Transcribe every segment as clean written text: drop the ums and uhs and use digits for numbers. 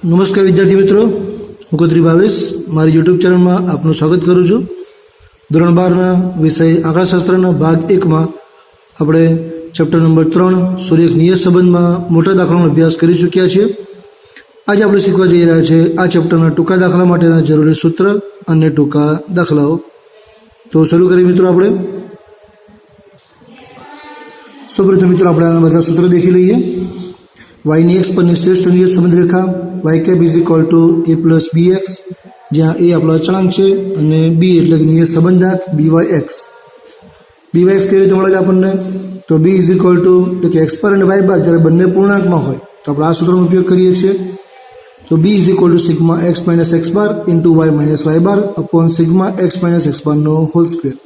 નમસ્કાર વિદ્યાર્થી મિત્રો, હું કત્રી ભાવેશ મારી યુટ્યુબ ચેનલમાં આપનું સ્વાગત કરું છું। ધોરણ 12ના વિષય આંકડાશાસ્ત્રના ભાગ 1માં આપણે ચેપ્ટર નંબર 3 સૂર્યક નિયત સંબંધમાં મોટા દાખલાનો અભ્યાસ કરી ચૂક્યા છીએ। આજે આપણે શીખવા જઈ રહ્યા છીએ આ ચેપ્ટરના ટૂંકા દાખલા માટેના જરૂરી સૂત્ર અને ટૂંકા દાખલાઓ। તો શરૂ કરીએ મિત્રો। આપણે સૌપ્રથમ મિત્રો આપણે આના બધા સૂત્ર દેખી લઈએ। y ની x પરની શ્રેષ્ઠ નિયત સંબંધ રેખા y cap is equal to a plus bx, જ્યાં a આપણો અચળાંક છે અને b એટલે કે નિયત સંબંધાંક byx। byx કઈ રીતે મળે છે આપણને? તો b ઇઝ ઇક્વલ ટુ એટલે કે x બાર અને y બાર જ્યારે બંને પૂર્ણાંકમાં હોય તો આપણે આ સૂત્રનો ઉપયોગ કરીએ છીએ। તો b is equal to sigma x minus x bar into y minus y bar upon sigma x minus x બારનો હોલ સ્ક્વેર।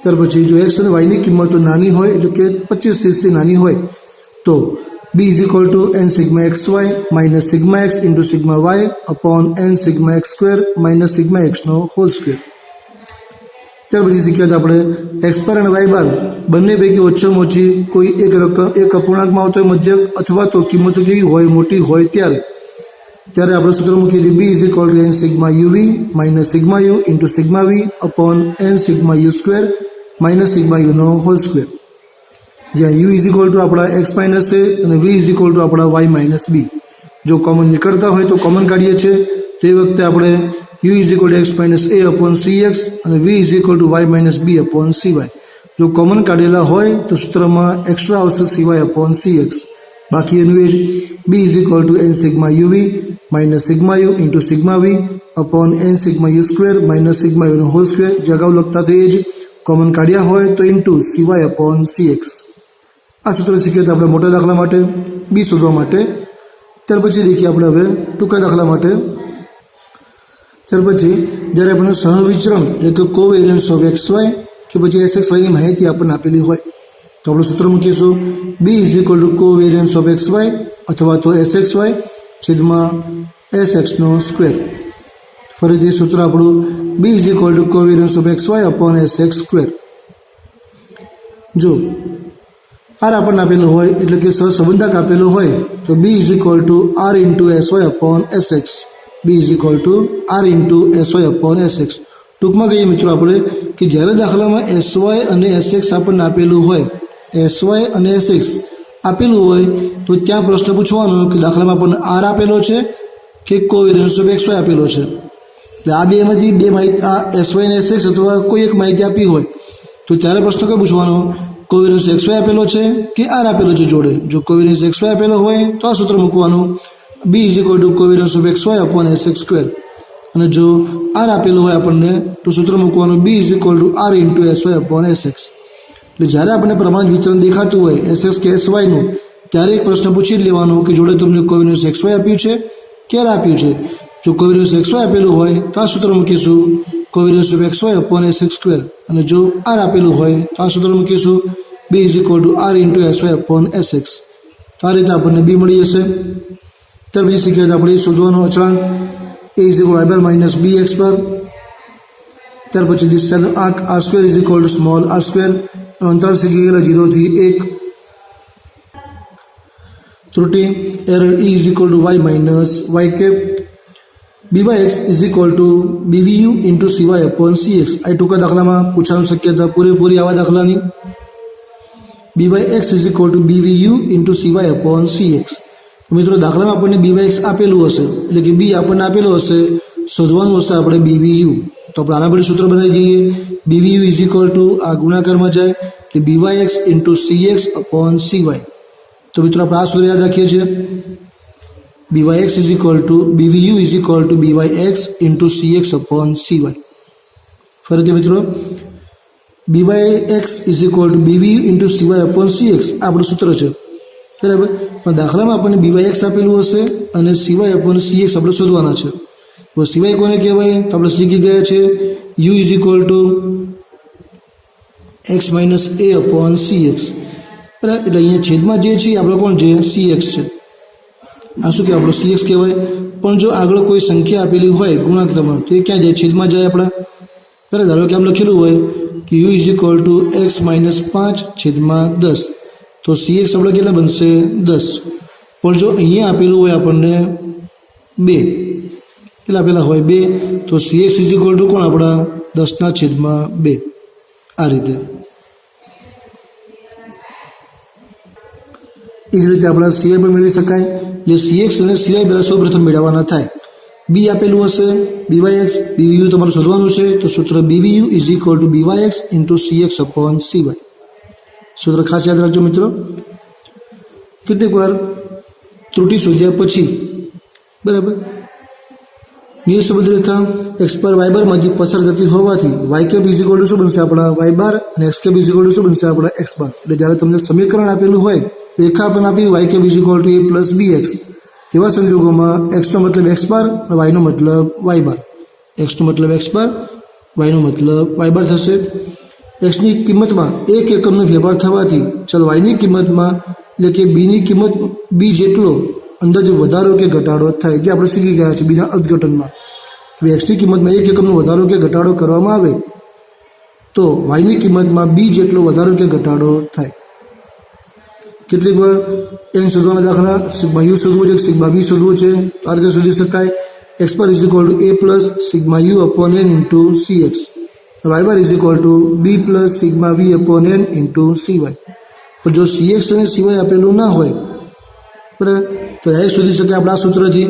ત્યાર પછી જો x અને y ની કિંમતો નાની હોય એટલે કે 25-30થી નાની હોય તો b is equal to n sigma xy minus sigma x into sigma y upon n sigma x square minus sigma x no whole square. ત્યાર પછી શીખ્યા આપણે x બાર અને y બાર બંને પૈકી ઓછામાં ઓછી કોઈ એક અપૂર્ણાંકમાં આવતો હોય મધ્યક અથવા તો કિંમતો કેવી હોય મોટી હોય ત્યારે આપણે સૂત્ર મૂકીએ છીએ b is equal to n sigma uv minus sigma u into sigma v upon n sigma u square minus sigma u નો હોલ સ્ક્વેર, જ્યાં u ઇઝ ઇક્વલ ટુ આપણા x માઇનસ છે અને v ઇઝ ઇક્વલ ટુ આપણા y minus b। જો common નીકળતા હોય તો કોમન કાઢીએ છીએ તો એ વખતે આપણે u is equal two x minus a upon cx અને v is equal to y minus b upon cy। જો કોમન કાઢેલા હોય તો સૂત્રમાં એક્સ્ટ્રા આવશે cy અપોન cx। બાકી એનું એ જ b is equal to n sigma uv minus sigma u into sigma v upon n sigma u square minus sigma u નો હોલ સ્ક્વેર, જે અગાઉ લખતા તો એ જ કોમન કાઢ્યા હોય તો ઇન્ટુ cy અપોન cx। આ સૂત્ર શીખીએ તો આપણે મોટા દાખલા માટે b શોધવા માટે। ત્યાર પછી દેખીએ આપણે હવે ટૂંકા દાખલા માટે। ત્યાર પછી જ્યારે આપણને સહવિચરણ એટલે કે કોવેરિયન્સ ઓફ એક્સ વાય કે પછી એસ એક્સ વાયની માહિતી આપણને આપેલી હોય તો આપણે સૂત્ર મૂકીશું b is equal to covariance of x y અથવા તો એસ એક્સ વાય છેદમાં એસ એક્સનો સ્ક્વેર। ફરીથી સૂત્ર આપણું b is equal to covariance of x y upon S x square. જો આર આપણને આપેલું હોય એટલે કે સહસંબંધક આપેલું હોય તો b is equal to r into S Y upon S X, b is equal to r into S Y upon S X. ટૂંકમાં કહીએ મિત્રો આપણે કે જ્યારે દાખલામાં એસ વાય અને એસ એક્સ આપણને આપેલું હોય, એસ વાય અને એસ એક્સ આપેલું હોય તો ત્યાં પ્રશ્ન પૂછવાનો કે દાખલામાં આપણને r આપેલો છે કે કોવેરિયન્સ ઓફ એક્સ વાય આપેલો છે। એટલે આ બેમાંથી બે માહિતી આ એસ વાય અને એસ એક્સ અથવા કોઈ એક માહિતી આપી હોય તો ત્યારે પ્રશ્ન કયો પૂછવાનો? કોવેરિયન્સ એક્સ વાય આપેલો છે કે આર આપેલો છે જોડે? જો કોવેરિયન્સ એક્સ વાય આપેલો હોય તો આ સૂત્ર મૂકવાનું b is equal to covariance of x y upon S x square, અને જો આર આપેલું હોય આપણને તો સૂત્ર મૂકવાનું b is equal to r into S Y upon S X. એટલે જ્યારે આપણને પ્રમાણિત વિચલન દેખાતું હોય એસ એક્સ કે એસ વાયનું ત્યારે એક પ્રશ્ન પૂછી લેવાનો કે જોડે તમને કોવેરિયન્સ એક્સ વાય આપ્યું છે ક્યારે આપ્યું છે? જો કોવેરિયન્સ એક્સ વાય આપેલું હોય તો આ સૂત્ર મૂકીશું covariance of x y upon S x square, અને જો આર આપેલું હોય તો આ સૂત્ર મૂકીશું b is equal to r into S Y upon S X. તો આ રીતે આપણને b મળી જશે। ત્યાર પછી શીખ્યા આપણે શોધવાનો અચળાંક a is equal y bar minus b x bar. ત્યાર પછી ડિસ્ટન્સ આંક r square is equal to small r square, અંતરાલ શીખી ગયેલા 0 થી 1। ત્રુટી error e is equal to y minus y cap, byx is equal to bvu into cy upon cx। આ ટૂંકા દાખલામાં પૂછવાની શક્યતા પૂરેપૂરી આવા દાખલાની। byx is equal to bvu into cy upon cx। મિત્રો દાખલામાં આપણને byx આપેલું હશે એટલે કે b આપણને આપેલું હશે, શોધવાનું હશે આપણે bvu, તો આપણે આના પછી સૂત્ર બનાવી દઈએ bvu ઇઝ ઇક્વલ ટુ આ ગુણાકારમાં જાય એટલે byx into cx upon cy। તો મિત્રો આપણે આ સૂત્ર યાદ રાખીએ છીએ byx is equal to bvu is equal two byx into cx upon cy। ફરીથી મિત્રો byx is equal to bvu into cy upon cx આપણું સૂત્ર છે, બરાબર। પણ દાખલામાં આપણને byx આપેલું હશે અને cy અપોન cx આપણે શોધવાના છે। તો cy કોને કહેવાય? તો આપણે શીખી ગયા છે u is equal two x minus a upon cx, બરાબર। એટલે અહીંયા છેદમાં જે છે આપણે કોણ છે? cx છે। આ શું કહેવાય? આપણું cx કહેવાય। પણ જો આગળ કોઈ સંખ્યા આપેલી હોય ગુણાકારમાં તો એ ક્યાં જાય? છેદમાં જાય આપણા, બરાબર। ધારો કે આમ લખેલું હોય કે u is equal two x minus 5 છેદમાં 10, તો cx આપણે કેટલા બનશે? 10। પણ જો અહીંયા આપેલું હોય આપણને 2 કેટલા આપેલા હોય 2 તો CX ઇઝ ઇક્વલ ટુ કોણ આપણા 10/2 આ રીતે એ જ રીતે આપણા સિવાય પણ મેળવી શકાય એટલે CX અને સિવાય પહેલાં સૌપ્રથમ મેળવવાના થાય બી આપેલું હશે BYX BVU તમારે શોધવાનું છે તો સૂત્ર BVU is equal two BYX into CX upon CY સૂત્ર ખાસ યાદ રાખજો મિત્રો કેટલીક વાર ત્રુટિ શોધ્યા પછી બરાબર નિયત સંબંધ રેખા x પર y બારમાંથી પસાર થતી હોવાથી y cap is equal to શું બનશે આપણા y બાર અને x cap is equal to શું બનશે આપણા x બાર એટલે જ્યારે તમને સમીકરણ આપેલું હોય રેખા પણ આપી y cap is equal to a plus bx તેવા સંજોગોમાં xનો મતલબ x બાર અને yનો મતલબ y બાર xનો મતલબ x બાર yનો મતલબ y બાર થશે xની કિંમતમાં એક એકમનો ફેરફાર થવાથી ચાલો yની કિંમતમાં એટલે કે બીની કિંમત બી જેટલો અંદાજે વધારો કે ઘટાડો થાય જે આપણે શીખી ગયા છે બીના અર્થઘટનમાં કે એક્સની કિંમતમાં એક એકમનો વધારો કે ઘટાડો કરવામાં આવે તો વાયની કિંમતમાં બી જેટલો વધારો કે ઘટાડો થાય કેટલીક વાર એન શોધવાના દાખલા સિગ્મા યુ શોધવું છે સિગ્મા બી શોધવું છે આ રીતે શોધી શકાય X bar is equal to a plus sigma you upon N into CX Y bar is equal to B plus sigma V upon N into CY પણ જો CX અને CY આપેલું ના હોય બરાબર તો એ શોધી શકાય આપણા સૂત્રથી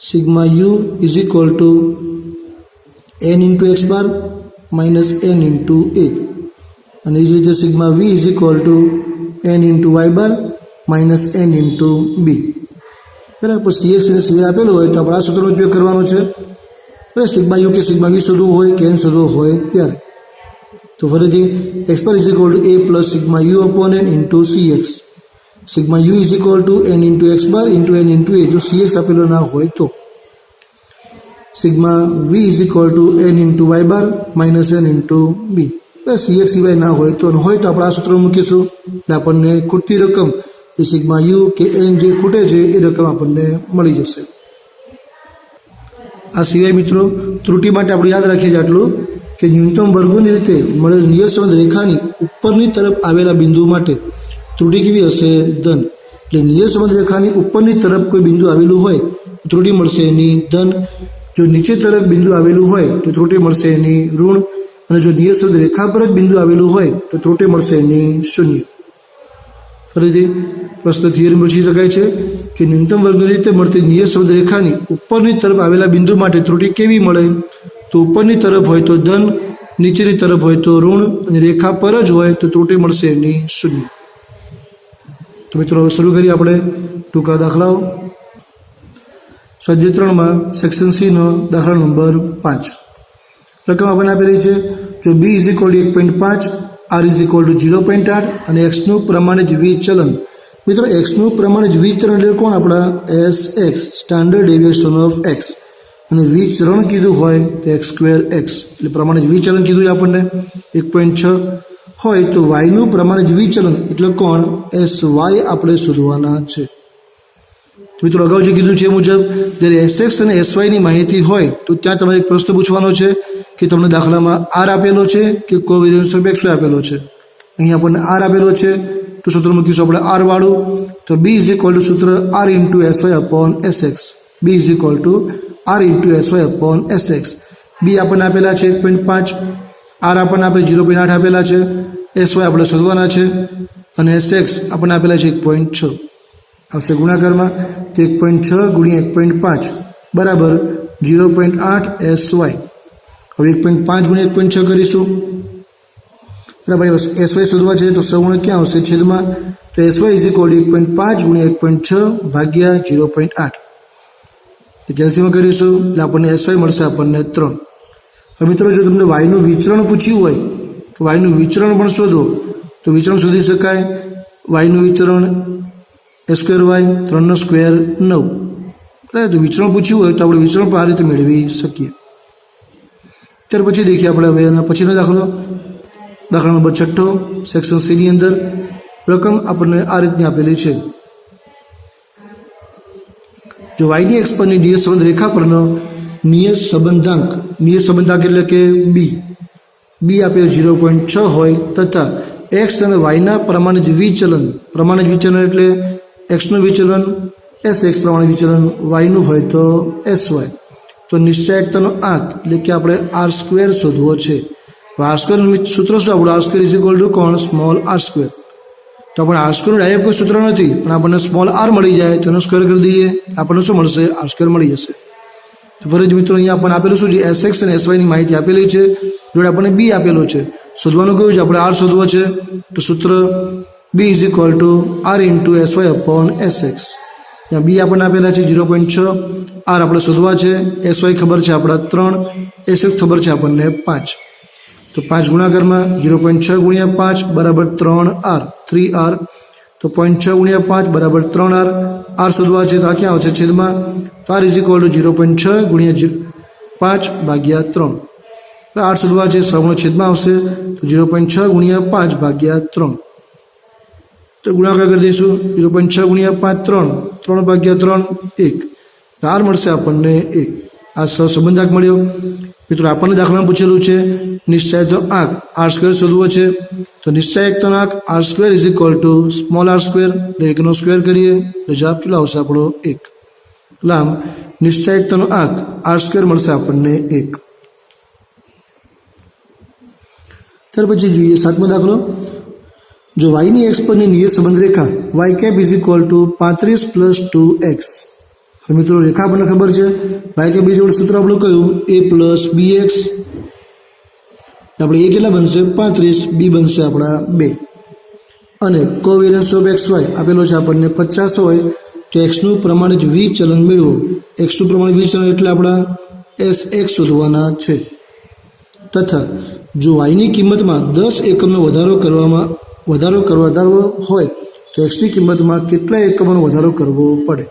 sigma u is equal to n into x bar minus n into a અને એ જ રીતે sigma v is equal to n into y bar minus n into b બરાબર CX અને CY આપેલું હોય તો આપણે આ સૂત્રનો ઉપયોગ કરવાનો છે બરાબર સિગ્મા યુ કે સિગ્મા વી શોધવું હોય કે એન શોધવું હોય ત્યારે તો ફરીથી x bar is equal to a plus sigma you upon N into CX sigma u is equal to n into x bar into n into a જો CX આપેલો ના હોય તો sigma v is equal to n into y bar minus n into b બસ CX સિવાય ના હોય તો આપણે આ સૂત્ર મૂકીશું એટલે આપણને ખૂટતી રકમ એ સિગ્મા યુ કે એન જે ખૂટે છે એ રકમ આપણને મળી જશે આ સિવાય મિત્રો ત્રુટિ માટે આપણે યાદ રાખીએ છીએ આટલું કે ન્યૂનતમ વર્ગોની રીતે મળેલ નિયત સંબંધ રેખાની ઉપરની તરફ આવેલા બિંદુ માટે ત્રુટિ કેવી હશે ધન એટલે નિયત સંબંધ રેખાની ઉપરની તરફ કોઈ બિંદુ આવેલું હોય તો ત્રુટિ મળશે એની ધન જો નીચે તરફ બિંદુ આવેલું હોય તો ત્રુટિ મળશે એની ઋણ અને જો નિયત સંબંધ રેખા પર જ બિંદુ આવેલું હોય તો ત્રુટિ મળશે એની શૂન્ય ફરીથી પ્રશ્ન થિયરી પૂછી શકાય છે કે ન્યૂનતમ વર્ગની રીતે મળતી નિયત સંબંધ રેખાની ઉપરની તરફ આવેલા બિંદુ માટે ત્રુટિ કેવી મળે તો ઉપરની તરફ હોય તો ધન નીચેની તરફ હોય તો ઋણ અને રેખા પર જ હોય તો ત્રુટિ મળશે એની શૂન્ય તો મિત્રો હવે શરૂ કરીએ આપણે ટૂંકા દાખલાઓ સ્વાધ્યાય 3માં સેક્શન C નો દાખલા નંબર 5 રકમ આપણને આપેલી છે જો b is equal two 1.5 r is equal two 0.8 અને એક્સનું પ્રમાણિત વિચલન મિત્રો એક્સનું પ્રમાણિત વિચલન એટલે કોણ આપણા SX standard deviation of x અને વિચરણ કીધું હોય તો x² x એટલે પ્રમાણિત વિચલન કીધું આપણને 1.6 હોય તો yનું પ્રમાણિત વિચલન એટલે કોણ SY આપણે શોધવાના છે મિત્રો અગાઉ જે કીધું છે એ મુજબ જ્યારે SX અને SYની માહિતી હોય તો ત્યાં તમારે એક પ્રશ્ન પૂછવાનો છે કે તમને દાખલામાં R આપેલો છે કે કોવેરિયન્સ ઓફ XY આપેલો છે અહીં આપણને R આપેલો છે તો સૂત્ર મૂકીશું આપણે R વાળું તો B ઇઝ ઇક્વલ ટુ સૂત્ર R into SY upon SX B is equal to R into SY upon SX B આપણને આપેલા છે 1.5 R આપણને આપણે 0.8 આપેલા છે SY આપણે શોધવાના છે અને SX આપણને આપેલા છે 1.6 આવશે ગુણાકારમાં તો 1.6 ગુણ્યા 1.5 બરાબર 0.8 SY હવે 1.5 ગુણ્યા 1.6 કરીશું બરાબર SY શોધવા છે તો સગુણક ક્યાં આવશે છેદમાં તો SY ઇઝ ઇક્વલ ટુ 1.5 ગુણ્યા 1.6 ભાગ્યા 0.8 કેલ્સીમાં કરીશું એટલે આપણને SY મળશે આપણને 3 હવે મિત્રો જો તમને વાયનું વિચરણ પૂછ્યું હોય તો વાયનું વિચરણ પણ શોધો તો વિચરણ શોધી શકાય વાયનું વિચરણ a² y 3 નો સ્ક્વેર 9 બરાબર તો વિચરણ પૂછ્યું હોય તો આપણે વિચરણ પણ આ રીતે મેળવી શકીએ ત્યાર પછી દેખીએ આપણે હવે એના પછીનો દાખલા નંબર 6 સેક્શન C ની અંદર રકમ આપણને આ રીતની આપેલી છે જો yની x પરની નિયત સંબંધ રેખા પરનો નિયત સંબંધાંક એટલે કે b આપેલ 0.6 હોય તથા x અને yના પ્રમાણિત વિચલન એટલે xનું વિચલન SX પ્રમાણે વિચલન વાયનું હોય તો SY. તો નિશ્ચાયકતાનો આંક એટલે કે આપણે આર સ્ક્વેર શોધવો છે. આર સ્ક્વેરનું સૂત્ર શું આપણું? R square is equal to કોણ? Small R square. તો આપણે આર સ્ક્વેરનું ડાયરેક્ટ કોઈ સૂત્ર નથી, પણ આપણને સ્મોલ આર મળી જાય તો એનો સ્ક્વેર કરી દઈએ, આપણને શું મળશે? આર સ્ક્વેર મળી જશે. તો ફરીથી મિત્રો અહીંયા આપણને આપેલું શું છે? SX અને SY ની માહિતી આપેલી છે, જોડે આપણને બી આપેલો છે. શોધવાનું કયું છે? આપણે આર શોધવો છે. તો સૂત્ર B is equal to R into SY upon SX. ત્યાં બી આપણને આપેલા છે 0.6, આર આપણે શોધવા છે, SY ખબર છે આપણા 3, SX ખબર છે આપણને 5. તો 5 ગુણાકારમાં 0.6 ગુણ્યા 5 બરાબર 3R, 3R. તો 0.6 ગુણ્યા 5 બરાબર 3R. આર શોધવા છે તો આ ક્યાં આવશે? છેદમાં. તો આર ઇઝ ઇક્વલ ટુ 0.6 ગુણ્યા 5 ભાગ્યા 3. તો આર શોધવા છે, સૌનો છેદમાં આવશે તો 0.6 ગુણ્યા 5 ભાગ્યા 3. તો ગુણાકાર કરી દઈશું. 0.6 ગુણ્યા 5 3, 3 ભાગ્યા 3 1. તો આર મળશે આપણને 1. આ સહસંબંધાંક મળ્યો. મિત્રો આપણને દાખલામાં પૂછેલું છે નિશ્ચાયકનો આંક આર સ્ક્વેર શોધવો છે. તો નિશ્ચાયકનો આંક R square is equal to small R square, એટલે 1નો સ્ક્વેર કરીએ એટલે જવાબ કેટલો આવશે આપણો? 1. એટલે આમ નિશ્ચાયકતાનો આંક આર સ્ક્વેર મળશે આપણને 1. ત્યાર પછી જોઈએ 7મો દાખલો. જો વાયની એક્સ પરની નિયત સંબંધ રેખા y cap is equal to 35 plus 2x. હવે મિત્રો રેખા આપણને ખબર છે, વાય કેપ ઇઝ ઇક્વલ સૂત્ર આપણું કયું? a plus bx. આપણે a કેટલા બનશે? 35, b બનશે આપણા 2. અને કોવેરિયન્સ ઓફ એક્સ વાય આપેલો છે આપણને 50 હોય તો એક્સનું પ્રમાણિત વિચલન મેળવો. એક્સનું પ્રમાણિત વિચલન એટલે આપણા SX શોધવાના છે. તથા જો વાયની કિંમતમાં 10 એકમનો વધારો હોય તો એક્સની કિંમતમાં કેટલા એકમોનો વધારો કરવો પડે?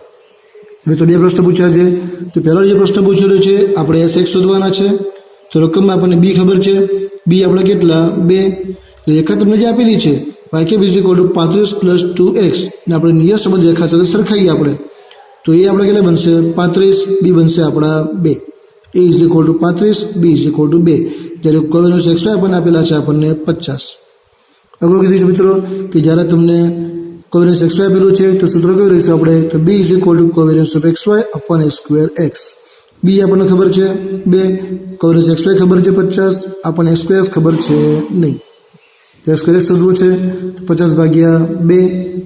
હવે તો 2 પ્રશ્ન પૂછ્યા છે. તો પહેલો જે પ્રશ્ન પૂછેલો છે આપણે SX શોધવાના છે. તો રકમમાં આપણને બી ખબર છે, બી આપણે કેટલા? 2. રેખા તમને જે આપેલી છે Y cap is equal to 35 plus 2x ને આપણે નિયત સંબંધ રેખા સાથે સરખાઈએ આપણે તો એ આપણે કેટલા બનશે? 35, બી બનશે આપણા 2. a is equal to 35, B is equal to 2. જ્યારે કોવેરિયન્સ એક્સ વાય આપણને આપેલા છે આપણને 50. અગાઉ કીધું છે મિત્રો કે જ્યારે તમને કોવેરિયન્સ એક્સ વાય આપેલું છે તો સૂત્ર કયું રહીશું આપણે? તો b is equal to covariance of x y upon x square x. B આપણને ખબર છે 2, કોવેરિયન્સ એક્સ વાય ખબર છે 50, આપણને x સ્ક્વેર એક્સ ખબર છે નહીં. તો x સ્ક્વેર એક્સ શોધવું છે તો 50 ભાગ્યા 2.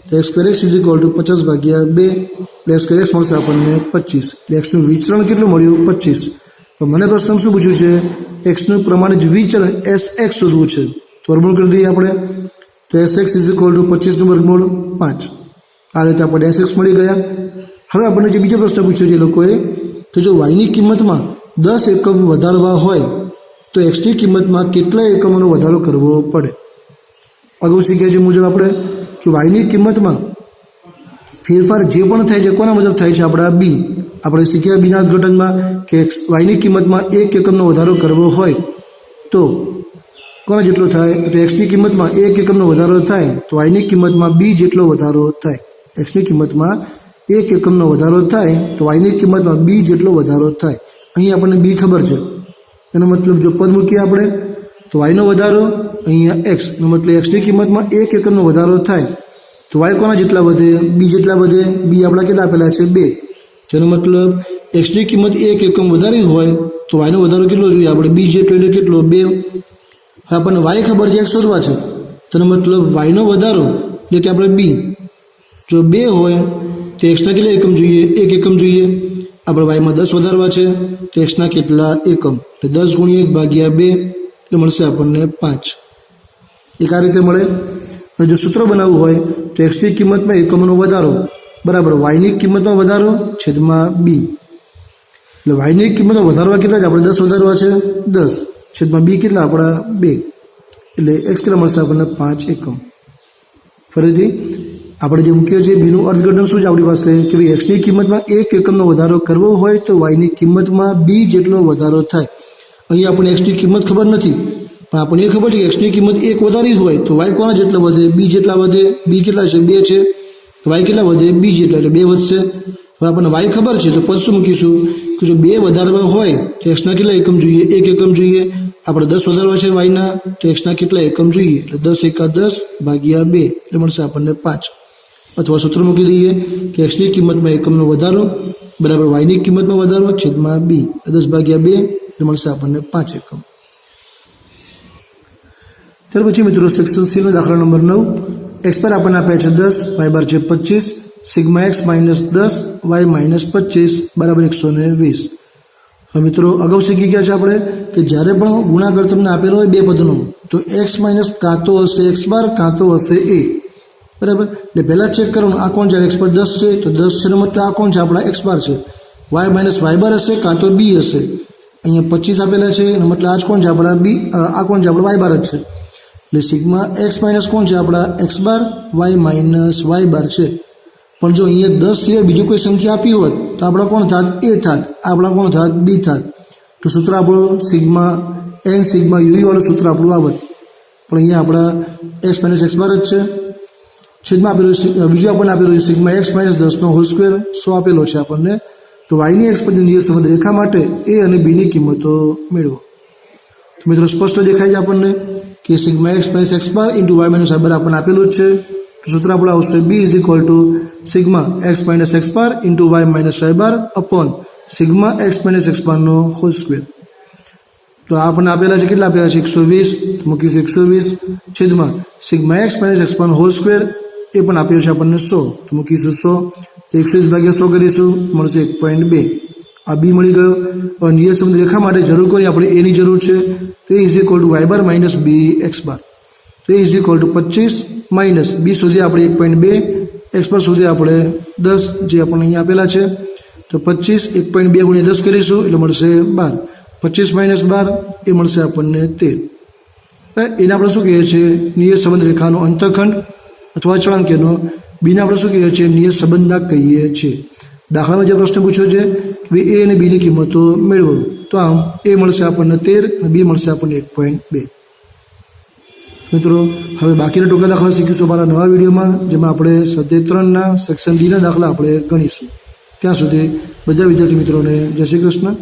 તો x square x is equal two 50 ભાગ્યા 2 એટલે x સ્ક્વેર એક્સ મળશે આપણને 25. એટલે એક્સનું વિચલન કેટલું મળ્યું? 25. તો મને પ્રશ્ન શું પૂછ્યું છે? એક્સનું પ્રમાણિત વિચલન SX શોધવું છે. તો વર્ગમૂળ કરી દઈએ આપણે. તો SX ઇઝ ઇક્વલ ટુ 25 નું વર્ગમૂળ 5. આ રીતે આપણને SX મળી ગયા. હવે આપણને જે બીજો પ્રશ્ન પૂછ્યો છે એ લોકોએ કે જો વાયની કિંમતમાં 10 એકમ વધારવા હોય તો એક્સની કિંમતમાં કેટલા એકમોનો વધારો કરવો પડે? અગાઉ શીખ્યા છે મુજબ આપણે કે વાયની કિંમતમાં ફેરફાર જે પણ થાય છે કોના મુજબ થાય છે? આપણા બી. આપણે શીખ્યા બીના અર્થઘટનમાં કે વાયની કિંમતમાં 1 એકમનો વધારો કરવો હોય તો કોના જેટલો થાય? તો એક્સની કિંમતમાં 1 એકમનો વધારો થાય તો વાયની કિંમતમાં બી જેટલો વધારો થાય. એક્સની કિંમતમાં 1 એકમનો વધારો થાય તો વાયની કિંમતમાં બી જેટલો વધારો થાય. અહીં આપણને બી ખબર છે, એનો મતલબ જો પદ મૂકીએ આપણે તો વાયનો વધારો અહીંયા એક્સનો મતલબ એક્સની કિંમતમાં 1 એકમનો વધારો થાય તો વાય કોના જેટલા વધે? બી જેટલા વધે. બી આપણા કેટલા આપેલા છે? 2. તેનો મતલબ એક્સની કિંમત 1 એકમ વધારી હોય તો વાયનો વધારો કેટલો જોઈએ આપણે? બી જેટલો એટલે કેટલો? 2. હવે આપણને વાય ખબર છે, એક્સ શોધવા છે. તેનો મતલબ વાયનો વધારો એટલે કે આપણે બી જો 2 હોય તો એક્સના કેટલા એકમ જોઈએ? 1 એકમ જોઈએ. આપણે વાયમાં 10 વધારવા છે તો એક્સના કેટલા એકમ? એટલે 10 ગુણ્યા 1 ભાગ્યા 2 એટલે મળશે આપણને 5. એક આ રીતે મળે. અને જો સૂત્ર બનાવવું હોય તો એક્સની કિંમતમાં એકમોનો વધારો બરાબર વાયની કિંમતમાં વધારો છેદમાં બી. એટલે વાયની કિંમતમાં વધારવા કેટલા છે? આપણે 10 વધારવા છે, 10 છેદમાં બી કેટલા? આપણા 2. એટલે એક્સ કેટલા મળશે આપણને? 5 એકમ. ફરીથી આપણે જે મૂક્યો છે બીનું અર્થઘટન શું છે આપણી પાસે કે ભાઈ એક્સની કિંમતમાં 1 એકમનો વધારો કરવો હોય તો વાયની કિંમતમાં બી જેટલો વધારો થાય. અહીં આપણને એક્સની કિંમત ખબર નથી, પણ આપણને એ ખબર છે કે એક્સની કિંમત 1 વધારી હોય તો વાય કોના જેટલા વધે? બી જેટલા વધે. બી કેટલા છે? 2 છે. વાય કેટલા વધે? બી જેટલા એટલે 2 વધશે. હવે આપણને વાય ખબર છે તો પદ શું મૂકીશું કે જો 2 વધારવા હોય તો એક્સના કેટલા એકમ જોઈએ? 1 એકમ જોઈએ. આપણે 10 વધારવા છે વાયના તો એક્સના કેટલા એકમ જોઈએ? એટલે 10 એકા 10 ભાગ્યા 2 એટલે મળશે આપણને 5. अथवा सूत्र मूकी दीए कि एक्स की किंमत में एकम वधारो बराबर वाय की किंमत में वधारो छेदमां बी 10/2 એટલે મળશે આપણને 5 એકમ। ત્યાર પછી મિત્રો સેક્શન સી નો દાખલા નંબર 9 x પર આપણને આપ્યા છે 10 y બાર છે 25 sigma x minus 10 y minus 25 બરાબર 120। હવે મિત્રો અગાઉ શીખી ગયા છે આપણે કે જ્યારે પણ ગુણાકાર તમને આપેલો હોય બે પદનો તો x માઇનસ કાં તો હશે x બાર કાં તો હશે a બરાબર। એટલે પહેલાં ચેક કરવાનું આ કોણ છે x પર 10 છે તો 10 છે મતલબ આ કોણ છે આપણા x બાર છે y માઇનસ y બાર હશે કાં તો b હશે અહીંયા 25 આપેલા છે એનો મતલબ આ જ કોણ છે આપણા b આ કોણ છે આપણા y બાર જ છે એટલે સિગ્મા x માઇનસ કોણ છે આપણા x બાર y માઇનસ y બાર છે। પણ જો અહીંયા 10 સિવાય બીજી કોઈ સંખ્યા આપી હોત તો આપણા કોણ થાત a થાત આપણા કોણ થાત b થાત તો સૂત્ર આપણું સિગ્મા n સિગ્મા u વાળું સૂત્ર આપણું આવત પણ અહીંયા આપણા x માઇનસ x બાર જ છે છેદમાં આપેલું બીજું આપણને આપેલું છે સિગ્મા x માઇનસ 10 નો હોલ સ્ક્વેર 100 આપેલો છે આપણને તો y ની x પદની નિયત સંબંધ રેખા માટે a અને b ની કિંમતો મેળવો। તો મિત્રો સ્પષ્ટ દેખાય છે આપણને કે સિગ્મા x માઇનસ x બાર ઇન્ટુ y માઇનસ y બાર આપણને આપેલું જ છે તો સૂત્ર આપણું આવશે b is equal to sigma x minus x bar into y minus y bar upon sigma x minus x બારનો હોલ સ્ક્વેર। તો આ આપણને આપેલા છે કેટલા આપેલા છે 120 મૂકીશું 120 છેદમાં સિગ્મા x માઇનસ x બારનો હોલ સ્ક્વેર એ પણ આપ્યો છે આપણને 100 તો મૂકીશું 100 120/100 કરીશું મળશે 1.2 આ b મળી ગયો। હવે નિયત સંબંધ રેખા માટે જરૂર કરી આપણે a ની જરૂર છે તો a is equal to y bar minus b x બાર તો a is equal two 25 minus b સુધી આપણે 1.2 x બાર સુધી આપણે 10 જે આપણને અહીંયા આપેલા છે તો 25 1.2 ગુણ્યા 10 કરીશું એટલે મળશે 12 25 માઇનસ 12 એ મળશે આપણને 13 એને આપણે શું કહીએ છીએ નિયત સંબંધ રેખાનો અંતઃખંડ અથવા અચળાંકનો બીને આપણે શું કહીએ છીએ નિયત સંબંધના કહીએ છીએ। દાખલામાં જે પ્રશ્ન પૂછ્યો છે કે a અને b ની કિંમતો મેળવો તો આમ a મળશે આપણને 13 અને b મળશે આપણને 1.2। મિત્રો હવે બાકીના ટૂંકા દાખલા શીખીશું અમારા નવા વિડીયોમાં જેમાં આપણે સ્વાધ્યાય 3 ના સેક્શન ડી ના દાખલા આપણે ગણીશું। ત્યાં સુધી બધા વિદ્યાર્થી મિત્રોને જય શ્રી કૃષ્ણ।